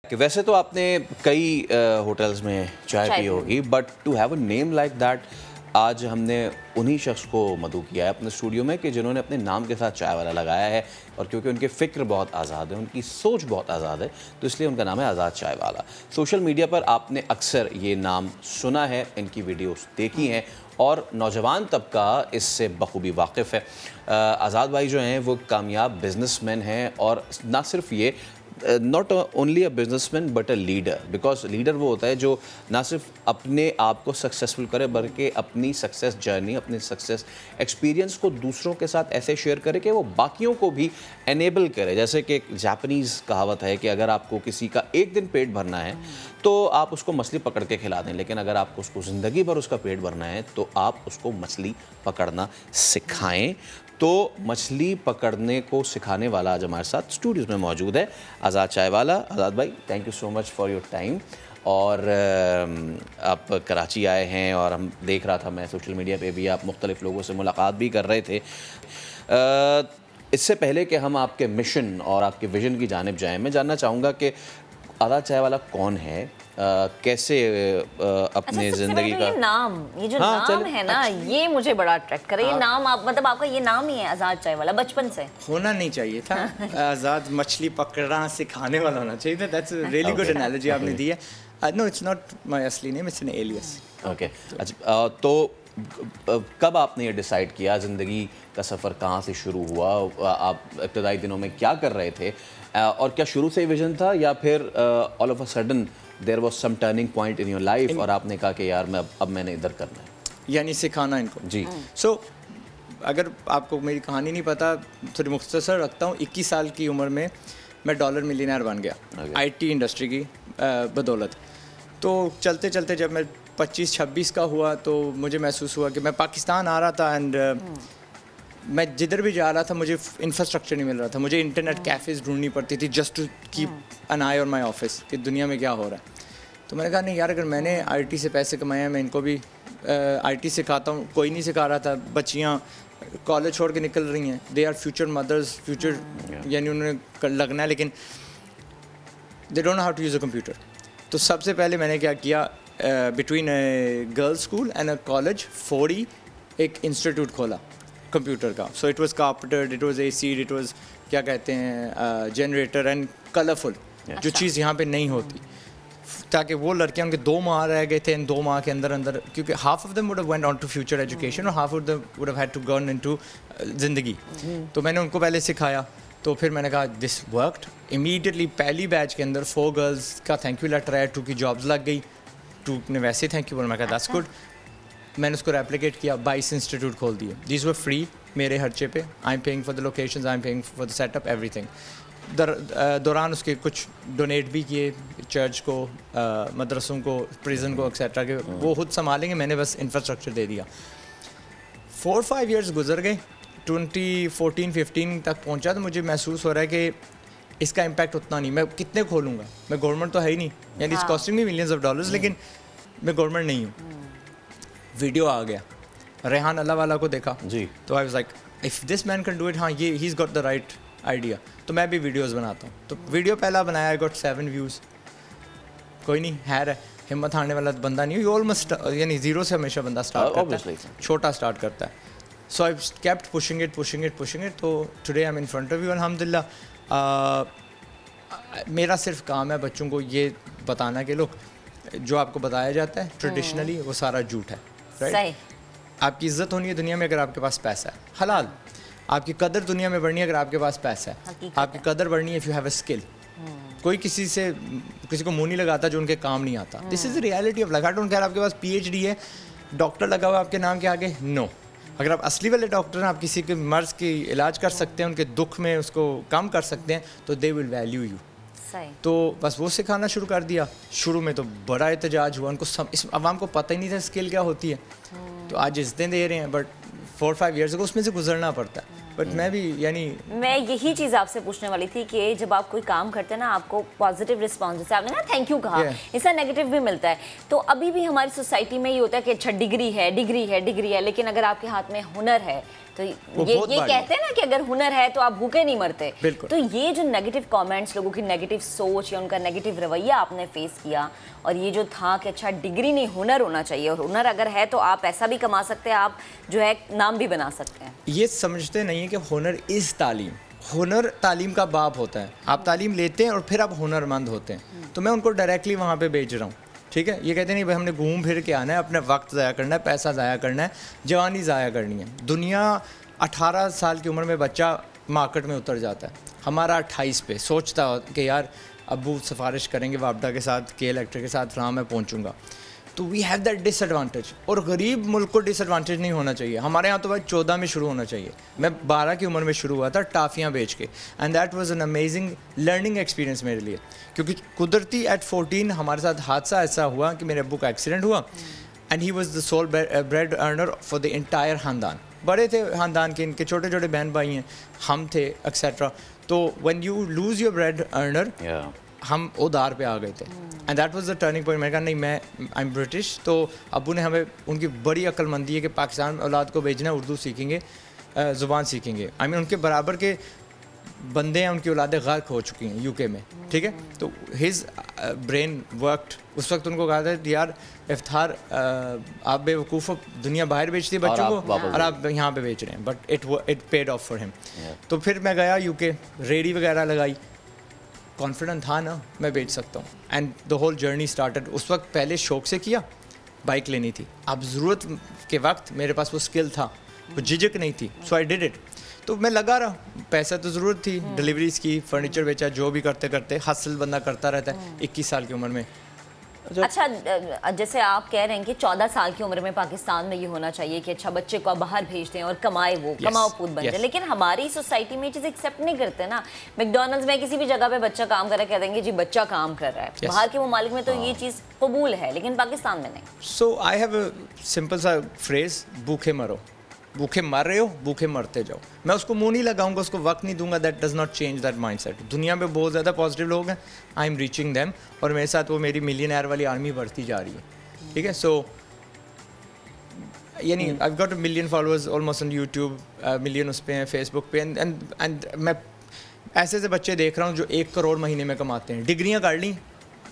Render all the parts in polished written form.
کہ ویسے تو آپ نے کئی ہوٹلز میں چائے پی ہوگی but to have a name like that آج ہم نے انہی شخص کو مدعو کیا ہے اپنے اسٹوڈیو میں کہ جنہوں نے اپنے نام کے ساتھ چائے والا لگایا ہے اور کیونکہ ان کے فکر بہت آزاد ہے ان کی سوچ بہت آزاد ہے تو اس لیے ان کا نام ہے آزاد چائے والا. سوشل میڈیا پر آپ نے اکثر یہ نام سنا ہے, ان کی ویڈیوز دیکھی ہیں اور نوجوان طبقہ اس سے بخوبی واقف ہے. آزاد بھائی جو ہیں وہ کامیاب بزنس مین ہیں اور نہ صرف یہ not only a businessman but a leader because leader وہ ہوتا ہے جو نہ صرف اپنے آپ کو سکسیسفل کرے بلکہ اپنی سکسیس جرنی اپنی سکسیس ایکسپیرینس کو دوسروں کے ساتھ ایسے شیئر کرے کہ وہ باقیوں کو بھی انیبل کرے. جیسے کہ ایک جاپنیز کہاوت ہے کہ اگر آپ کو کسی کا ایک دن پیٹ بھرنا ہے تو آپ اس کو مچھلی پکڑ کے کھلا دیں, لیکن اگر آپ کو اس کو زندگی بھر اس کا پیٹ بھرنا ہے تو آپ اس کو مچھلی پکڑنا سکھائیں. تو مچھلی پکڑنے کو سکھانے والا آج ہمارے ساتھ اسٹوڈیوز میں موجود ہے آزاد چائے والا. آزاد بھائی thank you so much for your time. اور آپ کراچی آئے ہیں اور ہم دیکھ رہا تھا میں سوشل میڈیا پہ بھی آپ مختلف لوگوں سے ملاقات بھی کر رہے تھے. اس سے پہلے کہ ہم آپ کے مشن اور آپ کے ویژن کی جانب جائیں میں جاننا چاہوں گا کہ آزاد چائے والا کون ہے, کیسے اپنے زندگی کا یہ جو نام ہے نا یہ مجھے بڑا اٹریکٹ کرے. یہ نام مطلب آپ کا یہ نام ہی ہے آزاد چائے والا, بچپن سے ہونا نہیں چاہیے تھا. آزاد مچھلی پکڑنا سکھانے والا ہونا چاہیے تھا. That's a really good analogy آپ نے دی ہے. نو اٹس ناٹ مائی اصلی نیم, اٹس این ایلیس. اوکے, اچھا تو کب آپ نے یہ ڈیسائیڈ کیا, زندگی کا سفر کہاں سے شروع ہوا, آپ ابتدائی دنوں میں کیا کر رہے تھے اور کیا شروع سے ہی ویژن تھا یا پھر all of a sudden there was some turning point in your life اور آپ نے کہا کہ یار اب میں نے ادھر کرنا ہے, یعنی سکھانا ان کو؟ جی. سو اگر آپ کو میری کہانی نہیں پتہ تھوڑی مختصر رکھتا ہوں. 21 سال کی عمر میں میں ڈالر ملینئر بن گیا آئی ٹی انڈسٹری کی بدولت. تو چلتے چلتے جب میں 25-26 کا ہوا تو مجھے محسوس ہوا کہ میں پاکستان آ رہا تھا اینڈ میں جدھر بھی جا رہا تھا مجھے انفراسٹرکچر نہیں مل رہا تھا. مجھے انٹرنیٹ کیفیز ڈھونڈنی پڑتی تھی just to keep an eye on my office کہ دنیا میں کیا ہو رہا ہے. تو میں نے کہا نہیں یار, اگر میں نے آئی ٹی سے پیسے کمائے ہیں میں ان کو بھی آئی ٹی سکھاتا ہوں. کوئی نہیں سکھا رہا تھا. بچیاں کالج چھوڑ کے نکل رہی ہیں, they are future mothers, future یعنی انہوں نے لگنا ہے لیکن they don't know how to use a computer. تو سب سے پہلے میں نے کیا کیا, between a girls school and a college فوری ایک انسٹیٹیوٹ کھولا کمپیوٹر کا. So it was carpeted, it was a said, it was کیا کہتے ہیں جنریٹر اینڈ کلرفل, جو چیز یہاں پہ نہیں ہوتی, تاکہ وہ لڑکیاں ان کے 2 ماہ رہ گئے تھے. ان 2 ماہ کے اندر کیونکہ half of them would have went on to future education اور half of them would have had to gone into زندگی. تو میں نے ان کو پہلے سکھایا. تو پھر میں نے کہا دس ورکڈ امیڈیٹلی. پہلی بیچ کے اندر 4 گرلز کا تھینک یو لیٹر آیا, 2 کی جابس لگ گئی. 2 نے ویسے ہی تھینک یو بولا. میں کہا دیٹس گڈ. میں نے اس کو ریپلیکیٹ کیا, 22 انسٹیٹیوٹ کھول دیے. دیز ور فری میرے خرچے پہ. I am paying for the locations, I am paying for the set up, everything. دوران اس کے کچھ ڈونیٹ بھی کیے چرچ کو, مدرسوں کو, پریزن کو ایکسیٹرا کہ وہ خود سنبھالیں گے. میں نے بس انفراسٹرکچر دے دیا. 4-5 ایئرس گزر گئے. 2014-15 تک پہنچا تو مجھے محسوس ہو رہا ہے کہ اس کا امپیکٹ اتنا نہیں. میں کتنے کھولوں گا, میں گورنمنٹ تو ہے ہی نہیں, یعنی it's costing me millions of dollars, لیکن میں گورنمنٹ نہیں ہوں. ویڈیو آ گیا, ریحان اللہ والا کو دیکھا جی. تو I was like if this man can do it, ہاں یہ he is got the right idea. تو میں بھی ویڈیوز بناتا ہوں. تو ویڈیو پہلا بنایا, آئی گاٹ 7 ویوز. کوئی نہیں, خیر ہے, ہمت ہارنے والا بندہ نہیں. یو آلموسٹ یعنی زیرو سے ہمیشہ بندہ اسٹارٹ کرتا ہے, چھوٹا اسٹارٹ کرتا ہے. سو آئی کیپٹ پشنگ اٹ. تو today I am in front of you الحمد للہ. میرا صرف کام ہے بچوں کو یہ بتانا کہ لوگ جو آپ کو بتایا جاتا ہے ٹریڈیشنلی وہ سارا جھوٹ ہے. رائٹ, آپ کی عزت ہونی ہے دنیا میں اگر آپ کے پاس پیسہ ہے, حلال. آپ کی قدر دنیا میں بڑھنی ہے اگر آپ کے پاس پیسہ ہے. آپ کی قدر بڑھنی ہے if you have a skill. کوئی کسی کو منہ نہیں لگاتا جو ان کے کام نہیں آتا. This is the reality of life. I don't care آپ کے پاس PhD ہے, ڈاکٹر لگا ہوا آپ کے نام کے آگے, نو. اگر آپ اصلی والے ڈاکٹر ہیں, آپ کسی کے مرض کی علاج کر سکتے ہیں, ان کے دکھ میں اس کو کم کر سکتے ہیں, تو دے ول ویلیو یو. تو بس وہ سکھانا شروع کر دیا. شروع میں تو بڑا احتجاج ہوا, ان کو عوام کو پتہ ہی نہیں تھا اسکل کیا ہوتی ہے. تو آج عزتیں دے رہے ہیں, بٹ 4-5 ایئرس کو اس میں سے گزرنا پڑتا ہے. بٹ میں بھی میں یہی چیز آپ سے پوچھنے والی تھی کہ جب آپ کوئی کام کرتے ہیں نا, آپ کو پازیٹیو رسپانس, جیسے آپ نے نا تھینک یو کہا, اس کا نیگیٹو بھی ملتا ہے. تو ابھی بھی ہماری سوسائٹی میں یہ ہوتا ہے کہ اچھا ڈگری ہے, لیکن اگر آپ کے ہاتھ میں ہنر ہے تو یہ کہتے ہیں نا کہ اگر ہنر ہے تو آپ بھوکے نہیں مرتے. تو یہ جو نیگیٹو کامنٹس, لوگوں کی نیگیٹو سوچ یا ان کا نیگیٹو رویہ آپ نے فیس کیا, اور یہ جو تھا کہ اچھا ڈگری نہیں ہنر ہونا چاہیے, اور ہنر اگر ہے تو آپ پیسہ بھی کما سکتے ہیں, آپ جو ہے نام بھی بنا سکتے ہیں, یہ سمجھتے نہیں ہیں کہ ہنر از تعلیم. ہنر تعلیم کا باپ ہوتا ہے. آپ تعلیم لیتے ہیں اور پھر آپ ہنر مند ہوتے ہیں. تو میں ان کو ڈائریکٹلی وہاں پہ بھیج رہا ہوں, ٹھیک ہے. یہ کہتے ہیں نہیں بھائی ہم نے گھوم پھر کے آنا ہے, اپنا وقت ضائع کرنا ہے, پیسہ ضائع کرنا ہے, جوانی ضائع کرنی ہے. دنیا 18 سال کی عمر میں بچہ مارکیٹ میں اتر جاتا ہے, ہمارا 28 پہ سوچتا کہ یار ابو سفارش کریں گے وابڈا کے ساتھ, کے الیکٹر کے ساتھ, فلاں میں پہنچوں گا. تو we have that disadvantage. اور غریب ملک کو ڈس ایڈوانٹیج نہیں ہونا چاہیے. ہمارے یہاں تو بھائی 14 میں شروع ہونا چاہیے. میں 12 کی عمر میں شروع ہوا تھا ٹافیاں بیچ کے, and that was an amazing learning experience میرے لیے, کیونکہ قدرتی ایٹ 14 ہمارے ساتھ حادثہ ایسا ہوا کہ میرے ابو کا ایکسیڈنٹ ہوا, and he was the sole bread earner for the entire خاندان. بڑے تھے خاندان کے, ان کے چھوٹے چھوٹے بہن بھائی ہیں, ہم تھے ایکسیٹرا. تو when you lose your bread earner, ہم ادار پہ آ گئے تھے, and that was the turning point. میں نے کہا نہیں, میں آئی ایم برٹش. تو ابو نے ہمیں, ان کی بڑی عقل مندی ہے کہ پاکستان میں اولاد کو بھیجنا ہے, اردو سیکھیں گے, زبان سیکھیں گے. آئی مین ان کے برابر کے بندے ہیں, ان کی اولادیں غرق ہو چکی ہیں UK میں, ٹھیک ہے. تو ہز برین ورکڈ. اس وقت ان کو کہا تھا یار افتخار آپ بے وقوف ہو, دنیا باہر بیچتی ہے بچوں کو اور آپ یہاں پہ بیچ رہے ہیں, but it paid off for ہم. تو پھر میں گیا UK, ریڈی وغیرہ لگائی, کانفیڈنٹ تھا نا میں بیچ سکتا ہوں, and the whole journey started. اس وقت پہلے شوق سے کیا, بائک لینی تھی, اب ضرورت کے وقت میرے پاس وہ اسکل تھا, وہ جھجک نہیں تھی, سو آئی ڈیڈ اٹ. تو میں لگا رہا, پیسہ تو ضرورت تھی, ڈلیوریز کی, فرنیچر بیچا, جو بھی کرتے کرتے حاصل بندہ کرتا رہتا ہے 21 سال کی عمر میں. اچھا جیسے آپ کہہ رہے ہیں کہ 14 سال کی عمر میں پاکستان میں یہ ہونا چاہیے کہ اچھا بچے کو باہر بھیج دیں اور کمائے, وہ کماؤ پود بن جائے, لیکن ہماری سوسائٹی میں یہ چیز ایکسیپٹ نہیں کرتے نا. میکڈونلڈز میں کسی بھی جگہ پہ بچہ کام کر رہا ہے, کہہ دیں گے جی بچہ کام کر رہا ہے. باہر کے ممالک میں تو یہ چیز قبول ہے, لیکن پاکستان میں نہیں. سو آئی ہیو اے سمپل سا فریز, بھوکے مرو. بھوکے مر رہے ہو, بھوکے مرتے جاؤ. میں اس کو منہ نہیں لگاؤں گا, اس کو وقت نہیں دوں گا. That does not change that mindset. دنیا میں بہت زیادہ پازیٹیو لوگ ہیں, آئی ایم ریچنگ دیم, اور میرے ساتھ وہ میری ملینئر والی آرمی بڑھتی جا رہی ہے, ٹھیک ہے. سو یعنی I got a million followers almost on YouTube, million اس پہ ہیں فیس بک پہ, اینڈ میں ایسے ایسے بچے دیکھ رہا ہوں جو 1 کروڑ مہینے میں کماتے ہیں. ڈگریاں کر لیں,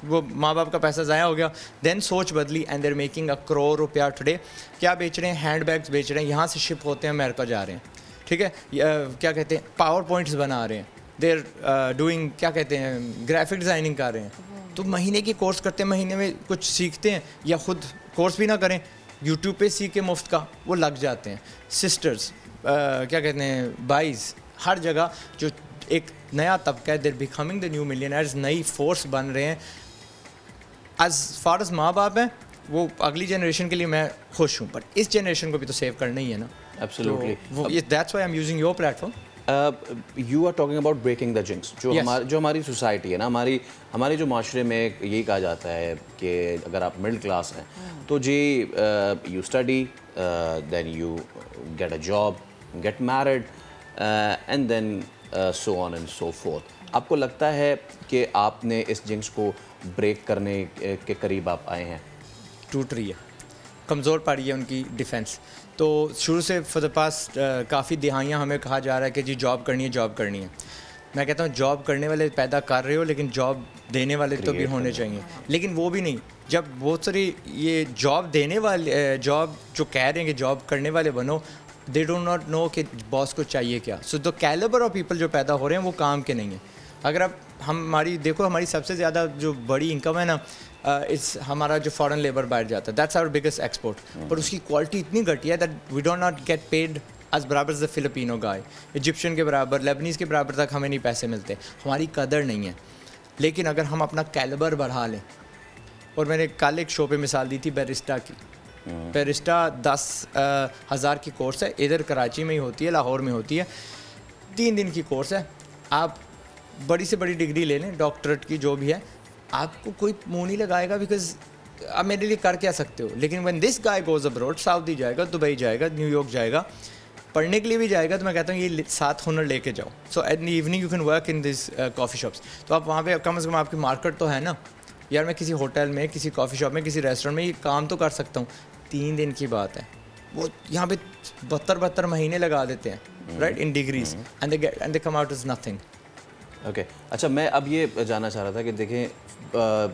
وہ ماں باپ کا پیسہ ضائع ہو گیا, دین سوچ بدلی, اینڈ دیر میکنگ 1 کروڑ روپیہ ٹوڈے. کیا بیچ رہے ہیں؟ ہینڈ بیگس بیچ رہے ہیں, یہاں سے شپ ہوتے ہیں امریکہ جا رہے ہیں, ٹھیک ہے. کیا کہتے ہیں, پاور پوائنٹس بنا رہے ہیں, دیر ڈوئنگ, کیا کہتے ہیں, گرافک ڈیزائننگ کر رہے ہیں. تو مہینے کی کورس کرتے ہیں, مہینے میں کچھ سیکھتے ہیں, یا خود کورس بھی نہ کریں, یوٹیوب پہ سیکھ کے مفت کا وہ لگ جاتے ہیں. سسٹرز, کیا کہتے ہیں, بھائیز, ہر جگہ جو ایک نیا طبقہ ہے, دیر بیکمنگ دا نیو ملینئرز, نئی فورس بن رہے ہیں. ایز فار ایز ماں باپ ہیں, وہ اگلی جنریشن کے لیے میں خوش ہوں, بٹ اس جنریشن کو بھی تو سیو کرنا ہی ہے نا. Absolutely, that's why I am using your platform. You are talking about breaking the jinx. جو ہماری سوسائٹی ہے نا, ہمارے جو معاشرے میں یہی کہا جاتا ہے کہ اگر آپ مڈل کلاس ہیں تو جی you study, then you get a job, get married, and then so on and so forth. آپ کو لگتا ہے کہ آپ نے اس جنکس کو بریک کرنے کے قریب آپ آئے ہیں؟ ٹوٹ رہی ہے, کمزور پڑ رہی ہے ان کی ڈیفینس. تو شروع سے فار دا پاسٹ کافی دہائیاں ہمیں کہا جا رہا ہے کہ جی جاب کرنی ہے, جاب کرنی ہے. میں کہتا ہوں جاب کرنے والے پیدا کر رہے ہو, لیکن جاب دینے والے تو بھی ہونے چاہیے. لیکن وہ بھی نہیں. جب بہت ساری یہ جاب دینے والے, جاب جو کہہ رہے ہیں کہ جاب کرنے والے بنو, دے ڈو ناٹ نو کہ باس کو چاہیے کیا. سو دا کیلیبر آف پیپل جو پیدا ہو رہے ہیں وہ کام کے نہیں ہیں. اگر آپ ہماری دیکھو, ہماری سب سے زیادہ جو بڑی انکم ہے نا, ہمارا جو فارن لیبر باہر جاتا ہے, دیٹس آور بگیسٹ ایکسپورٹ. پر اس کی کوالٹی اتنی گھٹیا ہے that we do not get paid as برابر دا فلپینو گائے. ایجپشین کے برابر, لیبنیز کے برابر تک ہمیں نہیں پیسے ملتے, ہماری قدر نہیں ہے. لیکن اگر ہم اپنا کیلیبر بڑھا لیں, اور میں نے کل ایک شو پہ مثال دی تھی بیرسٹا کی. بیرسٹا 10,000 کی کورس ہے, ادھر کراچی میں ہی ہوتی ہے, لاہور میں ہوتی ہے, 3 دن کی کورس ہے. آپ بڑی سے بڑی ڈگری لے لیں, ڈاکٹریٹ کی جو بھی ہے, آپ کو کوئی منہ نہیں لگائے گا, بیکاز آپ میرے لیے کر کیا سکتے ہو. لیکن when this guy goes abroad, Saudi جائے گا, دبئی جائے گا, نیو یارک جائے گا, پڑھنے کے لیے بھی جائے گا, تو میں کہتا ہوں یہ ساتھ ہنر لے کے جاؤ. So in evening you can work in this coffee shops. تو آپ وہاں پہ کم از کم آپ کی مارکیٹ تو ہے نا. یار میں کسی ہوٹل میں, کسی کافی شاپ میں, کسی ریسٹورینٹ میں یہ کام تو کر سکتا ہوں. 3 دن کی بات ہے, وہ یہاں پہ 72 مہینے لگا دیتے ہیں right in degrees and they come out is nothing. Okay اچھا میں اب یہ جاننا چاہ رہا تھا کہ دیکھیں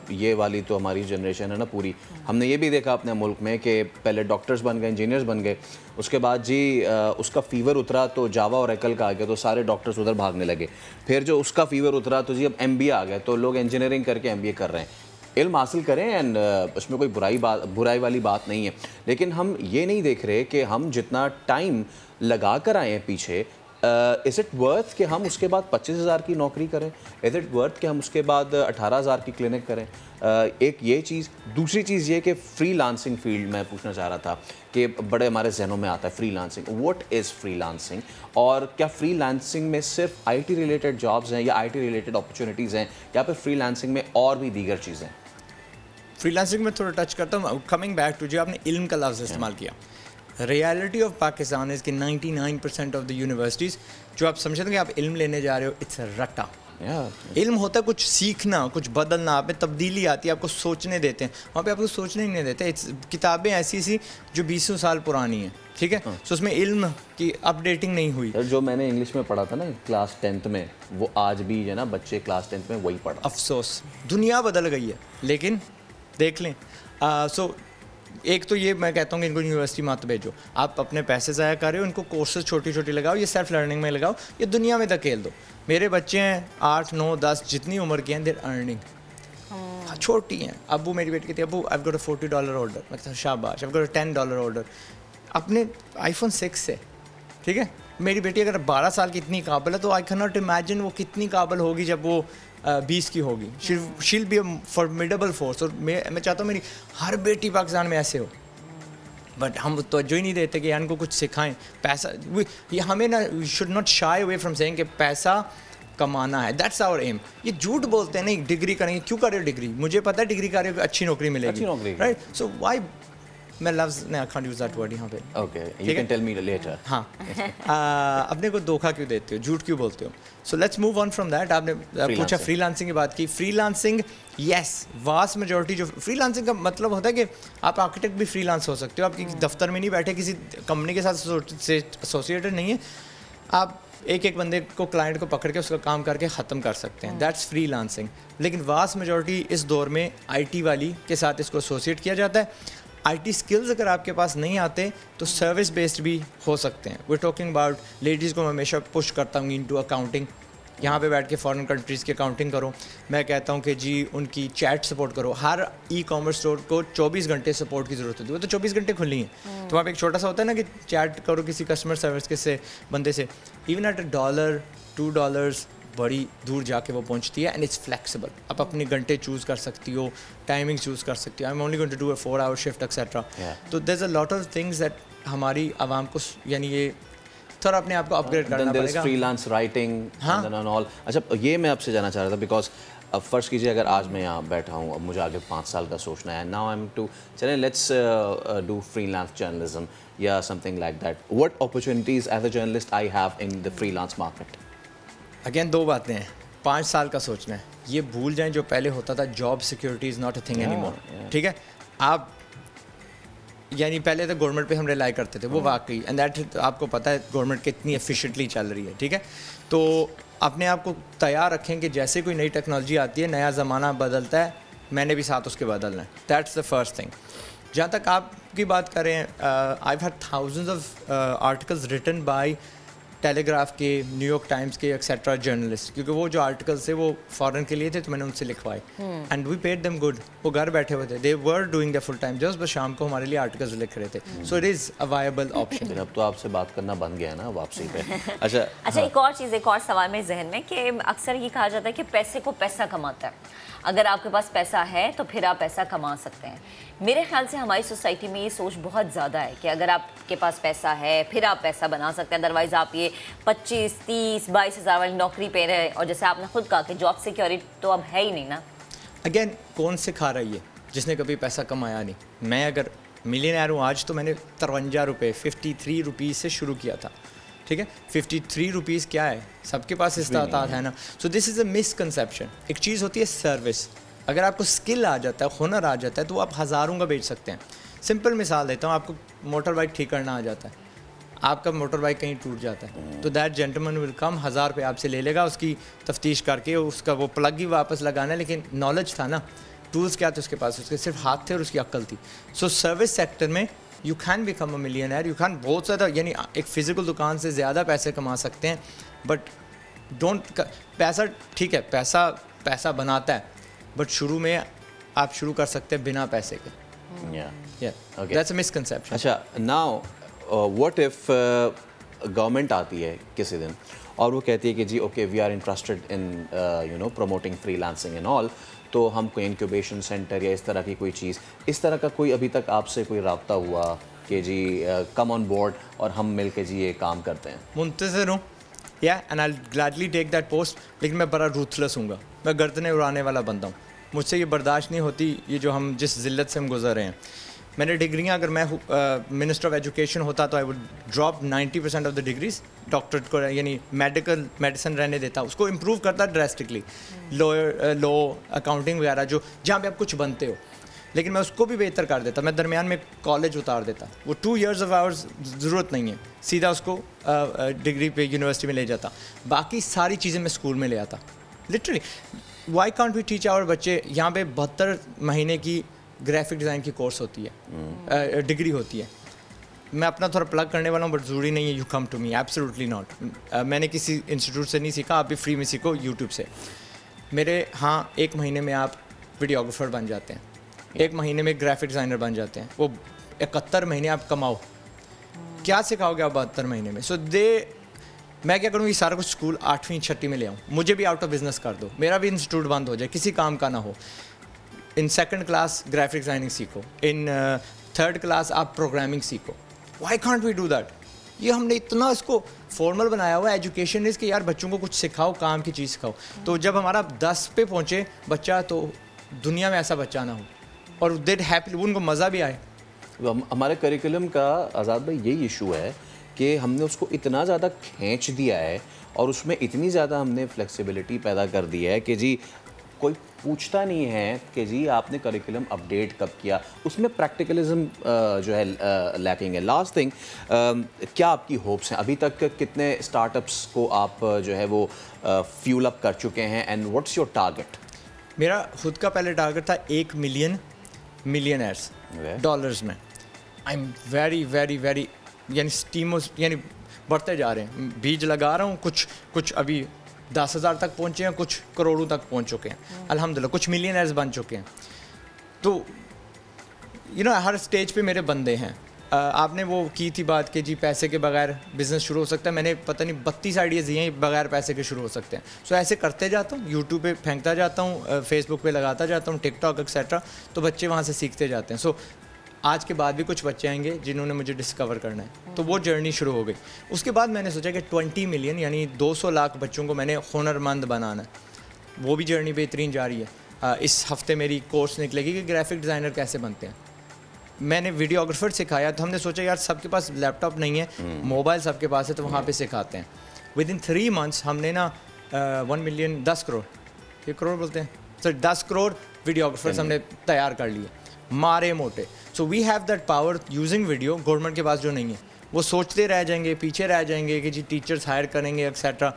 یہ والی تو ہماری جنریشن ہے نا پوری, ہم نے یہ بھی دیکھا اپنے ملک میں کہ پہلے ڈاکٹرز بن گئے, انجینئرز بن گئے, اس کے بعد جی اس کا فیور اترا تو جاوا اور ایکل کا آ گیا تو سارے ڈاکٹرز ادھر بھاگنے لگے, پھر جو اس کا فیور اترا تو جی اب ایم بی اے آ گئے تو لوگ انجینئرنگ کر کے ایم بی اے کر رہے ہیں. علم حاصل کریں اینڈ اس میں کوئی برائی والی بات نہیں ہے, لیکن ہم یہ نہیں دیکھ رہے کہ ہم جتنا ٹائم لگا کر آئے ہیں پیچھے, از اٹ ورتھ کہ ہم اس کے بعد 25,000 کی نوکری کریں, از اٹ ورتھ کہ ہم اس کے بعد 18,000 کی کلینک کریں. ایک یہ چیز. دوسری چیز یہ کہ فری لانسنگ فیلڈ میں پوچھنا چاہ رہا تھا کہ بڑے ہمارے ذہنوں میں آتا ہے free lancing, what is free lancing, اور کیا فری لانسنگ میں صرف آئی ٹی ریلیٹڈ جابز ہیں یا آئی ٹی ریلیٹڈ اپرچونیٹیز ہیں یا پھر فری لانسنگ میں اور بھی دیگر چیزیں؟ فری لانسنگ میں تھوڑا ٹچ کرتا ہوں. کمنگ بیک ٹو جو آپ نے علم کا لفظ استعمال کیا, ریالٹی آف پاکستان از کہ 99% آف دا یونیورسٹیز جو آپ سمجھتے ہیں کہ آپ علم لینے جا رہے ہو, اٹس اے رٹا. علم ہوتا ہے کچھ سیکھنا, کچھ بدلنا, آپ میں تبدیلی آتی ہے, آپ کو سوچنے دیتے ہیں. وہاں پہ آپ کو سوچنے ہی نہیں دیتے. کتابیں ایسی جو 20 سال پرانی ہیں, ٹھیک ہے, سو اس میں علم کی اپ ڈیٹنگ نہیں ہوئی. جو میں نے انگلش میں پڑھا تھا نا کلاس 10th میں, وہ آج بھی جو ہے نا بچے کلاس 10th میں وہی پڑھا. افسوس, دنیا بدل گئی ہے, لیکن دیکھ لیں. سو ایک تو یہ میں کہتا ہوں کہ ان کو یونیورسٹی مت بھیجو, آپ اپنے پیسے ضائع کر رہے ہو, ان کو کورسز چھوٹی چھوٹی لگاؤ, یہ سیلف لرننگ میں لگاؤ, یہ دنیا میں دھکیل دو. میرے بچے ہیں 8 9 10 جتنی عمر کے ہیں, دیر ارننگ چھوٹی ہیں. ابو میری بیٹی کہتی ہے ابو آئی گوٹ اے $40 آرڈر, میں کہتا ہوں شاباش, آئی گوٹ اے $10 آرڈر. اپنے iPhone 6 سے, ٹھیک ہے. میری بیٹی اگر 12 سال کی اتنی قابل ہے تو آئی کین ناٹ امیجن وہ کتنی قابل ہوگی جب وہ 20 کی ہوگی. Shall be a formidable force. اور میں چاہتا ہوں میری ہر بیٹی پاکستان میں ایسے ہو, بٹ ہم توجہ ہی نہیں دیتے کہ ان کو کچھ سکھائیں. پیسہ یہ ہمیں نا should not shy away from seeing کہ پیسہ کمانا ہے, دیٹس آور ایم. یہ جھوٹ بولتے ہیں نہیں ڈگری کریں گے, کیوں کر رہے ہو ڈگری, مجھے پتہ ہے ڈگری کر رہے ہو اچھی نوکری ملے گی, رائٹ. سو وائی میں لفظ نہیں, I can't use that word یہاں پہ. Okay you can tell me later. ہاں, اپنے کو دھوکہ کیوں دیتے ہو, جھوٹ کیوں بولتے ہو. So let's move on from that. آپ نے پوچھا فری لانسنگ کی بات کی. Freelancing yes, vast majority جو فری لانسنگ کا مطلب ہوتا ہے کہ آپ آرکیٹیکٹ بھی فری لانس ہو سکتے ہو. آپ کسی دفتر میں نہیں بیٹھے, کسی کمپنی کے ساتھ ایسوسیٹڈ نہیں ہے, آپ ایک بندے کو کلائنٹ کو پکڑ کے اس کا کام کر کے ختم کر سکتے ہیں. That's free lancing. لیکن واسٹ میجورٹی اس دور میں آئی ٹی والی کے ساتھ اس کو ایسوسیٹ کیا جاتا ہے. آئی ٹی اسکلز اگر آپ کے پاس نہیں آتے تو سروس بیسڈ بھی ہو سکتے ہیں. وی ٹاکنگ اباؤٹ لیڈیز کو میں ہمیشہ پش کرتا ہوں انٹو اکاؤنٹنگ. یہاں پہ بیٹھ کے فارن کنٹریز کی اکاؤنٹنگ کرو. میں کہتا ہوں کہ جی ان کی چیٹ سپورٹ کرو. ہر ای کامرس اسٹور کو 24 گھنٹے سپورٹ کی ضرورت ہوتی ہے, وہ تو 24 گھنٹے کھلی ہیں. تو وہاں پہ ایک چھوٹا سا ہوتا ہے نا کہ چیٹ کرو کسی کسٹمر سروس کے سے بندے سے, ایون ایٹ $1 $2 بڑی دور جا کے وہ پہنچتی ہے. اینڈ اٹس فلیکسیبل, آپ اپنے گھنٹے چوز کر سکتی ہو, ٹائمنگ چوز کر سکتی ہو. I am only going to do a 4-hour shift etcetera. تو there is a lot of things that ہماری عوام کو یعنی یہ تھوڑا اپنے آپ کو اپ گریڈ کرنا پڑے گا. Freelance writing and all. اچھا یہ میں آپ سے جاننا چاہ رہا تھا بیکاز اب فرض کیجیے اگر آج میں یہاں بیٹھا ہوں, اب مجھے آگے 5 سال کا سوچنا ہے, ناؤ آئی ایم ٹو چلیں لیٹس ڈو فری لانس جرنلزم یا something like that. What opportunities as a journalist I have in the freelance لانس مارکیٹ؟ اگین 2 باتیں ہیں. 5 سال کا سوچنا ہے, یہ بھول جائیں جو پہلے ہوتا تھا, job security is not a thing any more. ٹھیک ہے, آپ یعنی پہلے تو گورنمنٹ پہ ہم ریلائی کرتے تھے, وہ واقعی اینڈ دیٹ آپ کو پتہ ہے گورنمنٹ کتنی ایفیشینٹلی چل رہی ہے. ٹھیک ہے, تو اپنے آپ کو تیار رکھیں کہ جیسے کوئی نئی ٹیکنالوجی آتی ہے, نیا زمانہ بدلتا ہے, میں نے بھی ساتھ اس کے بدلنا ہے. That's the first thing. جہاں تک آپ کی بات کریں, I have had thousands of articles written by telegraph کے, نیو یارک ٹائمس کے ایکسیٹرا جرنلسٹ, کیونکہ وہ جو آرٹیکلس تھے وہ فارن کے لیے تھے تو میں نے ان سے لکھوائے. And we paid them good. وہ گھر بیٹھے ہوئے تھے, they were doing the full time jobs, بس شام کو ہمارے لیے آرٹیکلس لکھ رہے تھے. So it is a viable option. اب تو آپ سے بات کرنا بن گیا نا واپسی پہ. اچھا ایک اور چیز, ایک اور سوال میرے ذہن میں کہ اکثر یہ کہا جاتا ہے کہ پیسے کو پیسہ کماتا ہے. اگر آپ کے پاس پیسہ ہے تو پھر آپ پیسہ کما سکتے ہیں. میرے خیال سے ہماری سوسائٹی میں یہ سوچ بہت زیادہ ہے کہ اگر آپ کے پاس پیسہ ہے پھر آپ پیسہ بنا سکتے ہیں, ادروائز آپ یہ 25 30 22 ہزار والی نوکری پہ رہے. اور جیسے آپ نے خود کہا کہ جاب سیکیورٹی تو اب ہے ہی نہیں نا. اگین کون سکھا رہی ہے جس نے کبھی پیسہ کمایا نہیں. میں اگر ملینئر ہوں آج تو میں نے 53 روپے 53 روپیز سے شروع کیا تھا. ٹھیک ہے, 53 روپیز کیا ہے, سب کے پاس استطاعت ہے نا. سو دس از اے مس کنسیپشن. ایک چیز ہوتی ہے سروس, اگر آپ کو اسکل آ جاتا ہے, ہنر آ جاتا ہے تو آپ ہزاروں کا بیچ سکتے ہیں. سمپل مثال دیتا ہوں, آپ کو موٹر بائک ٹھیک کرنا آ جاتا ہے, آپ کا موٹر بائک کہیں ٹوٹ جاتا ہے تو دیٹ جینٹلمین ول کم, 1000 روپے آپ سے لے لے گا, اس کی تفتیش کر کے اس کا وہ پلگ ہی واپس لگانا ہے, لیکن نالج تھا نا, ٹولس کیا تھے اس کے پاس, اس کے صرف ہاتھ تھے اور اس کی عقل تھی. سو سروس سیکٹر میں you can become a millionaire, you can بہت زیادہ, یعنی ایک فزیکل دکان سے زیادہ پیسے کما سکتے ہیں, بٹ ڈونٹ, پیسہ ٹھیک ہے, پیسہ بناتا ہے, بٹ شروع میں آپ شروع کر سکتے ہیں بنا پیسے کے. That's a misconception. اچھا, now what if گورنمنٹ آتی ہے کسی دن اور وہ کہتی ہے کہ جی okay we are interested in you know promoting freelancing and all, تو ہم کوئی انکیوبیشن سینٹر یا اس طرح کی کوئی چیز, اس طرح کا کوئی ابھی تک آپ سے کوئی رابطہ ہوا کہ جی کم آن بورڈ اور ہم مل کے جی یہ کام کرتے ہیں؟ منتظر ہوں, and I گلیڈلی take that post, لیکن میں بڑا روتھلیس ہوں گا, میں گردنیں اڑانے والا بندہ ہوں, مجھ سے یہ برداشت نہیں ہوتی یہ جو ہم جس ذلت سے ہم گزر رہے ہیں. میں نے ڈگریاں, اگر میں منسٹر آف ایجوکیشن ہوتا تو I would drop 90% of the degrees, doctorate کو یعنی میڈیسن رہنے دیتا, اس کو امپروو کرتا ڈراسٹکلی, لو اکاؤنٹنگ وغیرہ جو جہاں پہ آپ کچھ بنتے ہو, لیکن میں اس کو بھی بہتر کر دیتا, میں درمیان میں کالج اتار دیتا, وہ 2 years آف آورس ضرورت نہیں ہے, سیدھا اس کو ڈگری پہ یونیورسٹی میں لے جاتا, باقی ساری چیزیں میں اسکول میں لے آتا. Literally why can't we teach our بچے, یہاں پہ 72 مہینے کی گرافک ڈیزائن کی کورس ہوتی ہے, ڈگری ہوتی ہے. میں اپنا تھوڑا پلگ کرنے والا ہوں, بٹ ضروری نہیں ہے you come to me, absolutely not. میں نے کسی انسٹیٹیوٹ سے نہیں سیکھا, آپ بھی فری میں سیکھو یوٹیوب سے. میرے ہاں 1 مہینے میں آپ ویڈیوگرافر بن جاتے ہیں, 1 مہینے میں گرافک ڈیزائنر بن جاتے ہیں, وہ 71 مہینے آپ کماؤ, کیا سکھاؤ گے آپ 72 مہینے میں؟ سو میں کیا کروں, یہ سارا کچھ اسکول 8ویں 6ٹی میں لے آؤں, مجھے بھی آؤٹ آف بزنس کر دو, میرا بھی انسٹیٹیوٹ بند ہو جائے, کسی کام کا نہ ہو. In 2nd class graphic designing سیکھو, ان 3rd کلاس آپ پروگرامنگ سیکھو. Why can't we do that? یہ ہم نے اتنا اس کو فارمل بنایا ہوا ہے ایجوکیشن اس کہ یار بچوں کو کچھ سکھاؤ, کام کی چیز سکھاؤ. تو جب ہمارا 10 پہ پہنچے بچہ, تو دنیا میں ایسا بچہ نہ ہو, اور دیٹ ہیپی, ان کو مزہ بھی آئے. ہمارے کریکولم کا آزاد بھائی یہی ایشو ہے کہ ہم نے اس کو اتنا زیادہ کھینچ دیا ہے اور اس میں اتنی زیادہ ہم نے فلیکسیبلٹی پیدا کر دی ہے کہ جی کوئی پوچھتا نہیں ہے کہ جی آپ نے کریکولم اپڈیٹ کب کیا, اس میں پریکٹیکلزم جو ہے لیکنگ ہے. لاسٹ تھنگ, کیا آپ کی ہوپس ہیں ابھی تک, کتنے اسٹارٹ اپس کو آپ جو ہے وہ فیول اپ کر چکے ہیں, اینڈ واٹس یور ٹارگیٹ؟ میرا خود کا پہلے ٹارگیٹ تھا 1 ملین ملینئرس ڈالرز میں. I am very very very, یعنی بڑھتے جا رہے ہیں, بیج لگا رہا ہوں, کچھ ابھی 10,000 تک پہنچے ہیں, کچھ کروڑوں تک پہنچ چکے ہیں الحمدللہ, کچھ ملینئرز بن چکے ہیں. تو ہر اسٹیج پہ میرے بندے ہیں. آپ نے وہ کی تھی بات کہ جی پیسے کے بغیر بزنس شروع ہو سکتا ہے, میں نے پتہ نہیں 32 آئیڈیاز دیے ہیں بغیر پیسے کے شروع ہو سکتے ہیں. سو ایسے کرتے جاتا ہوں, یوٹیوب پہ پھینکتا جاتا ہوں, فیس بک پہ لگاتا جاتا ہوں, ٹک ٹاک ایکسیٹرا, تو بچے وہاں سے سیکھتے جاتے ہیں. سو آج کے بعد بھی کچھ بچے آئیں گے جنہوں نے مجھے ڈسکور کرنا ہے, تو وہ جرنی شروع ہو گئی. اس کے بعد میں نے سوچا کہ 20 ملین یعنی 200 لاکھ بچوں کو میں نے ہنرمند بنانا ہے. وہ بھی جرنی بہترین جا رہی ہے. اس ہفتے میری کورس نکلے گی کہ گرافک ڈیزائنر کیسے بنتے ہیں. میں نے ویڈیوگرافر سکھایا, تو ہم نے سوچا یار سب کے پاس لیپ ٹاپ نہیں ہے, موبائل سب کے پاس ہے, تو وہاں پہ سکھاتے ہیں. ود ان 3 months ہم نے نا 1 ملین 10 کروڑ, یہ کروڑ بولتے ہیں سر, 10 کروڑ ویڈیوگرافرس ہم نے تیار کر لیے مارے موٹے. So we have that power using video. Government کے پاس جو نہیں ہے, وہ سوچتے رہ جائیں گے, پیچھے رہ جائیں گے کہ جی ٹیچرس ہائر کریں گے ایکسیٹرا,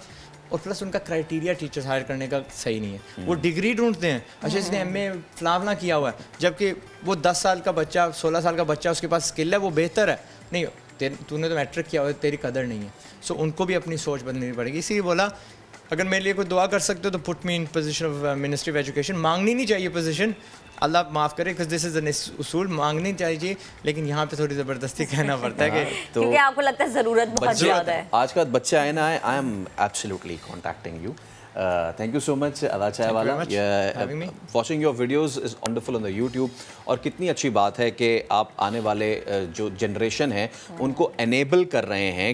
اور پلس ان کا کرائٹیریا ٹیچرس ہائر کرنے کا صحیح نہیں ہے. وہ ڈگری ڈھونڈتے ہیں, اچھا اس نے ایم اے فلاں کیا ہوا ہے, جبکہ وہ 10 سال کا بچہ 16 سال کا بچہ, اس کے پاس اسکل ہے, وہ بہتر ہے. نہیں, تو نے تو میٹرک کیا ہوا ہے, تیری قدر نہیں ہے. سو ان کو بھی اپنی سوچ بدلنی پڑے گی. اسی لیے بولا اگر میرے لیے کوئی دعا کر سکتے ہو تو put me in position of ministry of education. مانگنی نہیں چاہیے پوزیشن, اللہ معاف کرے, because this is an اصول, مانگنی چاہیے, لیکن یہاں پہ تھوڑی زبردستی کہنا پڑتا ہے کہ کیونکہ آپ کو لگتا ہے ضرورت بہت زیادہ ہے. آج کا بچہ آئے نا, I am absolutely contacting you. Thank you so much ادا چائے والا. Watching your videos is wonderful on the YouTube. اور کتنی اچھی بات ہے کہ آپ آنے والے جو جنریشن ہے ان کو انیبل کر رہے ہیں